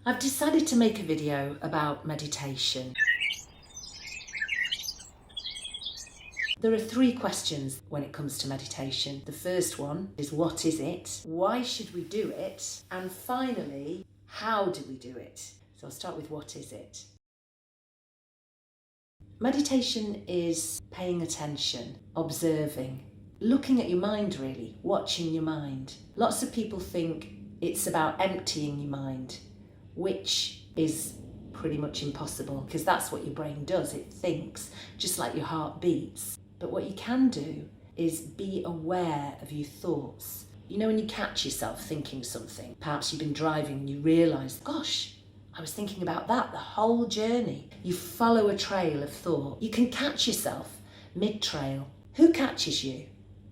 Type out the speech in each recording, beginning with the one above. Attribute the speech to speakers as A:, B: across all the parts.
A: I've decided to make a video about meditation. There are three questions when it comes to meditation. The first one is, what is it? Why should we do it? And finally, how do we do it? So I'll start with, what is it? Meditation is paying attention, observing, looking at your mind really, watching your mind. Lots of people think it's about emptying your mind, which is pretty much impossible because that's what your brain does. It thinks, just like your heart beats. But what you can do is be aware of your thoughts. You know, when you catch yourself thinking something, perhaps you've been driving and you realise, gosh, I was thinking about that the whole journey. You follow a trail of thought. You can catch yourself mid-trail. Who catches you?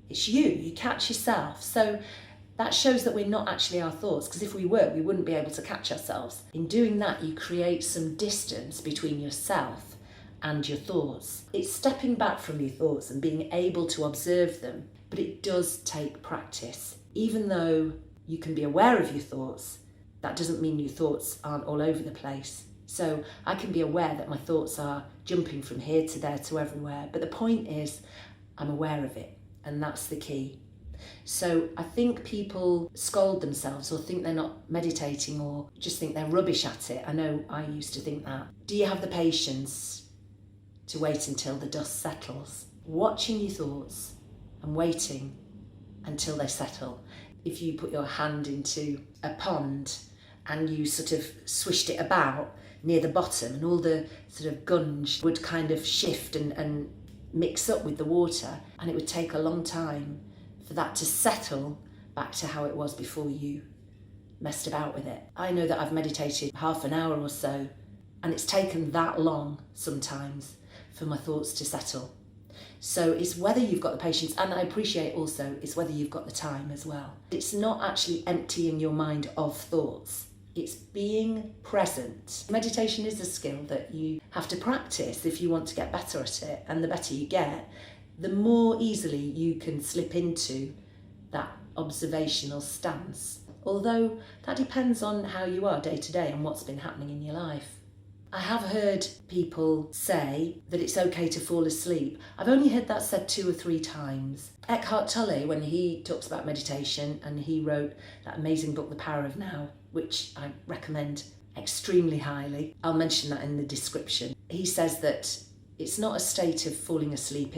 A: It's you. You catch yourself. So that shows that we're not actually our thoughts, because if we were, we wouldn't be able to catch ourselves. In doing that, you create some distance between yourself and your thoughts. It's stepping back from your thoughts and being able to observe them, but it does take practice. Even though you can be aware of your thoughts, that doesn't mean your thoughts aren't all over the place. So I can be aware that my thoughts are jumping from here to there to everywhere, but the point is I'm aware of it, and that's the key. So I think people scold themselves or think they're not meditating or just think they're rubbish at it. I know I used to think that. Do you have the patience to wait until the dust settles? Watching your thoughts and waiting until they settle. If you put your hand into a pond and you sort of swished it about near the bottom, and all the sort of gunge would kind of shift and mix up with the water, and it would take a long time for that to settle back to how it was before you messed about with it. I know that I've meditated half an hour or so, and it's taken that long sometimes for my thoughts to settle. So it's whether you've got the patience, and I appreciate also it's whether you've got the time as well. It's not actually emptying your mind of thoughts. It's being present. Meditation is a skill that you have to practice if you want to get better at it, and the better you get, the more easily you can slip into that observational stance. Although that depends on how you are day to day and what's been happening in your life. I have heard people say that it's okay to fall asleep. I've only heard that said 2 or 3 times. Eckhart Tolle, when he talks about meditation, and he wrote that amazing book, The Power of Now, which I recommend extremely highly. I'll mention that in the description. He says that it's not a state of falling asleep,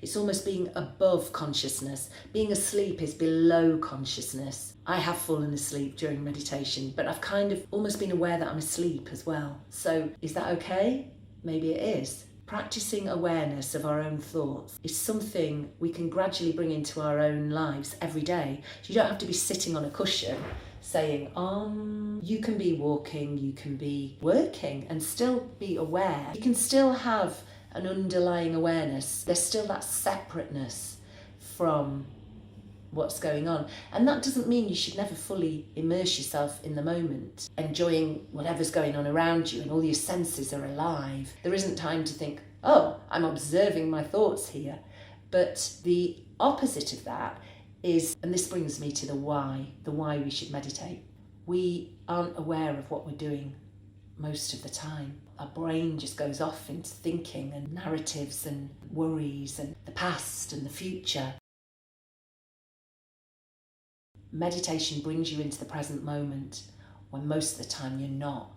A: it's almost being above consciousness. Being asleep is below consciousness. I have fallen asleep during meditation, but I've kind of almost been aware that I'm asleep as well. So is that okay? Maybe it is. Practicing awareness of our own thoughts is something we can gradually bring into our own lives every day. You don't have to be sitting on a cushion saying, you can be walking, you can be working and still be aware. You can still have an underlying awareness. There's still that separateness from what's going on. And that doesn't mean you should never fully immerse yourself in the moment, enjoying whatever's going on around you and all your senses are alive. There isn't time to think, oh, I'm observing my thoughts here. But the opposite of that is, and this brings me to the why we should meditate. We aren't aware of what we're doing most of the time. Our brain just goes off into thinking and narratives and worries and the past and the future. Meditation brings you into the present moment when most of the time you're not.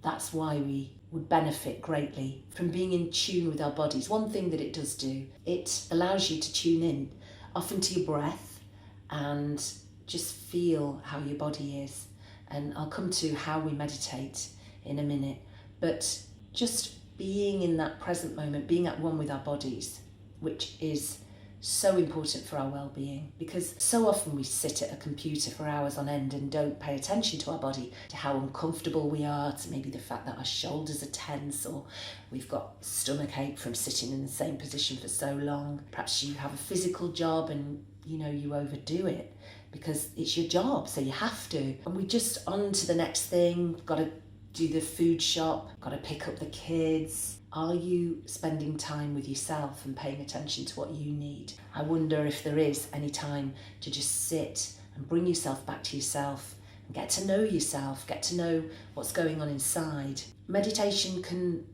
A: That's why we would benefit greatly from being in tune with our bodies. One thing that it does do, it allows you to tune in often to your breath and just feel how your body is. And I'll come to how we meditate in a minute, but just being in that present moment, being at one with our bodies, which is so important for our well-being, because so often we sit at a computer for hours on end and don't pay attention to our body, to how uncomfortable we are, to maybe the fact that our shoulders are tense or we've got stomach ache from sitting in the same position for so long. Perhaps you have a physical job and you overdo it because it's your job, so you have to. And we just on to the next thing, got to do the food shop, got to pick up the kids. Are you spending time with yourself and paying attention to what you need? I wonder if there is any time to just sit and bring yourself back to yourself, Get to know yourself, get to know what's going on inside. Meditation can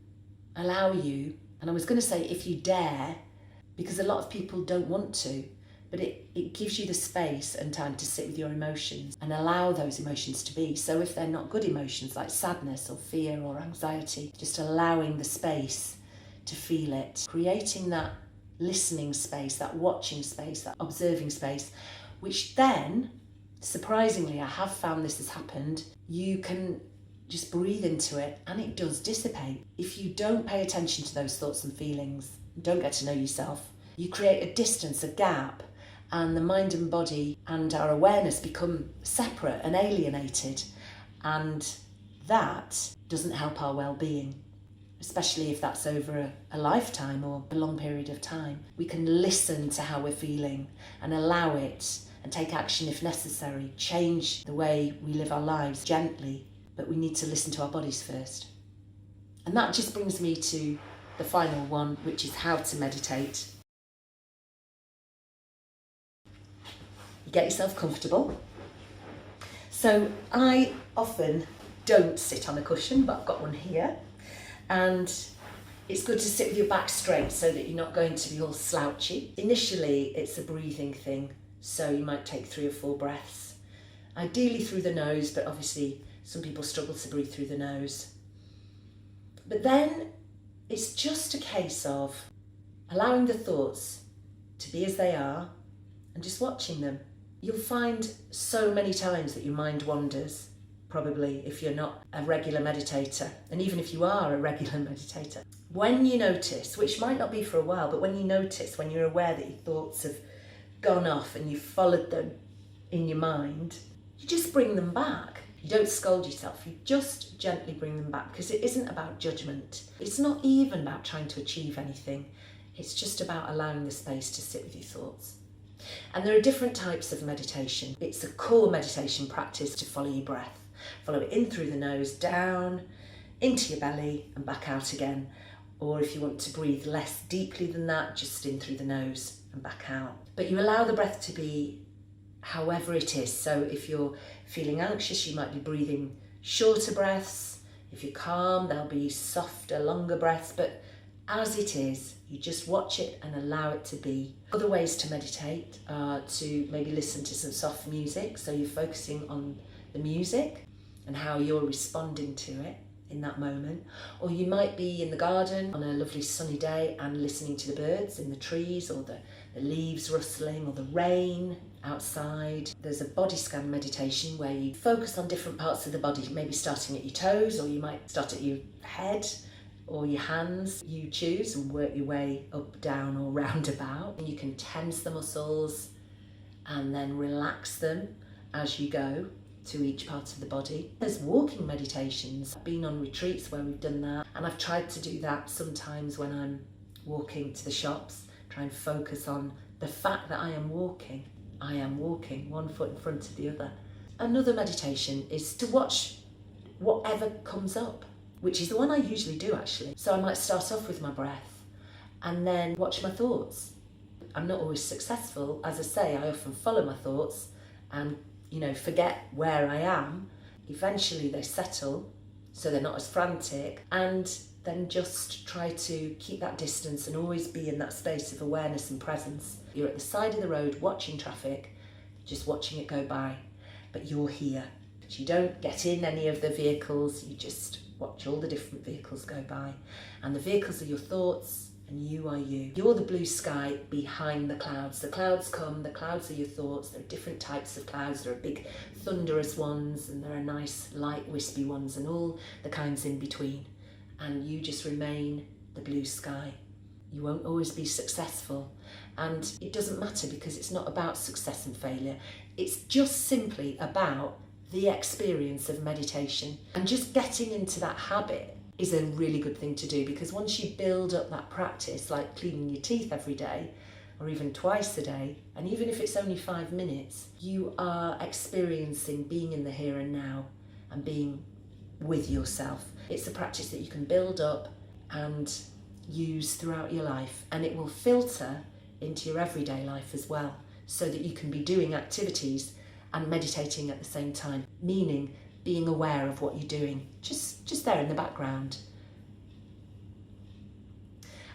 A: allow you, and I was going to say if you dare, because a lot of people don't want to, but it gives you the space and time to sit with your emotions and allow those emotions to be. So if they're not good emotions like sadness or fear or anxiety, just allowing the space to feel it, creating that listening space, that watching space, that observing space, which then, surprisingly, I have found this has happened, you can just breathe into it and it does dissipate. If you don't pay attention to those thoughts and feelings, don't get to know yourself, you create a distance, a gap, and the mind and body and our awareness become separate and alienated, and that doesn't help our well-being, especially if that's over a lifetime or a long period of time. We can listen to how we're feeling and allow it and take action if necessary, change the way we live our lives gently, but we need to listen to our bodies first. And that just brings me to the final one, which is how to meditate. Get yourself comfortable. So I often don't sit on a cushion, but I've got one here. And it's good to sit with your back straight so that you're not going to be all slouchy. Initially, it's a breathing thing, so you might take 3 or 4 breaths. Ideally through the nose, but obviously some people struggle to breathe through the nose. But then it's just a case of allowing the thoughts to be as they are and just watching them. You'll find so many times that your mind wanders, probably if you're not a regular meditator, and even if you are a regular meditator. When you notice, which might not be for a while, but when you notice, when you're aware that your thoughts have gone off and you've followed them in your mind, you just bring them back. You don't scold yourself, you just gently bring them back, because it isn't about judgment. It's not even about trying to achieve anything. It's just about allowing the space to sit with your thoughts. And there are different types of meditation. It's a core meditation practice to follow your breath. Follow it in through the nose, down, into your belly and back out again. Or if you want to breathe less deeply than that, just in through the nose and back out. But you allow the breath to be however it is. So if you're feeling anxious, you might be breathing shorter breaths. If you're calm, there'll be softer, longer breaths. But as it is, you just watch it and allow it to be. Other ways to meditate are to maybe listen to some soft music, so you're focusing on the music and how you're responding to it in that moment. Or you might be in the garden on a lovely sunny day and listening to the birds in the trees, or the leaves rustling, or the rain outside. There's a body scan meditation where you focus on different parts of the body, maybe starting at your toes, or you might start at your head or your hands. You choose and work your way up, down or round about. And you can tense the muscles and then relax them as you go to each part of the body. There's walking meditations. I've been on retreats where we've done that, and I've tried to do that sometimes when I'm walking to the shops, try and focus on the fact that I am walking. I am walking, one foot in front of the other. Another meditation is to watch whatever comes up, which is the one I usually do actually. So I might start off with my breath and then watch my thoughts. I'm not always successful. As I say, I often follow my thoughts and, forget where I am. Eventually they settle, so they're not as frantic, and then just try to keep that distance and always be in that space of awareness and presence. You're at the side of the road watching traffic, just watching it go by, but you're here. You don't get in any of the vehicles, you just watch all the different vehicles go by. And the vehicles are your thoughts, and you are you. You're the blue sky behind the clouds. The clouds come, the clouds are your thoughts. There are different types of clouds. There are big thunderous ones, and there are nice light wispy ones, and all the kinds in between. And you just remain the blue sky. You won't always be successful, and it doesn't matter, because it's not about success and failure. It's just simply about the experience of meditation, and just getting into that habit is a really good thing to do, because once you build up that practice, like cleaning your teeth every day or even twice a day, and even if it's only 5 minutes, you are experiencing being in the here and now and being with yourself. It's a practice that you can build up and use throughout your life, and it will filter into your everyday life as well, so that you can be doing activities and meditating at the same time, meaning being aware of what you're doing, just there in the background.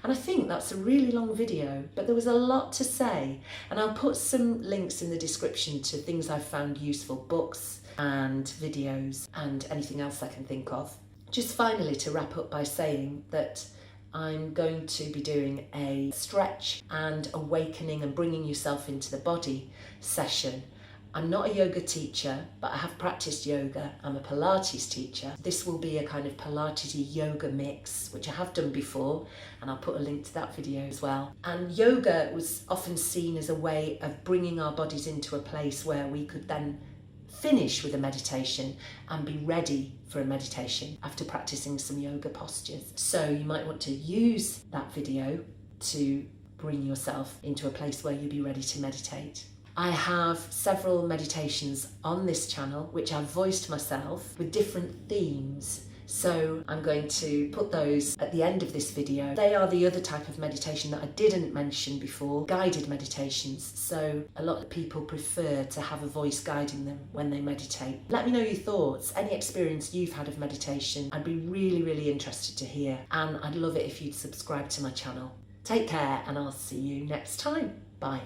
A: And I think that's a really long video, but there was a lot to say, and I'll put some links in the description to things I've found useful, books and videos and anything else I can think of. Just finally, to wrap up by saying that I'm going to be doing a stretch and awakening and bringing yourself into the body session. I'm not a yoga teacher, but I have practiced yoga. I'm a Pilates teacher. This will be a kind of Pilates yoga mix, which I have done before, and I'll put a link to that video as well. And yoga was often seen as a way of bringing our bodies into a place where we could then finish with a meditation and be ready for a meditation after practicing some yoga postures. So you might want to use that video to bring yourself into a place where you'll be ready to meditate. I have several meditations on this channel which I've voiced myself with different themes. So I'm going to put those at the end of this video. They are the other type of meditation that I didn't mention before, guided meditations. So a lot of people prefer to have a voice guiding them when they meditate. Let me know your thoughts, any experience you've had of meditation. I'd be really, really interested to hear. And I'd love it if you'd subscribe to my channel. Take care, and I'll see you next time. Bye.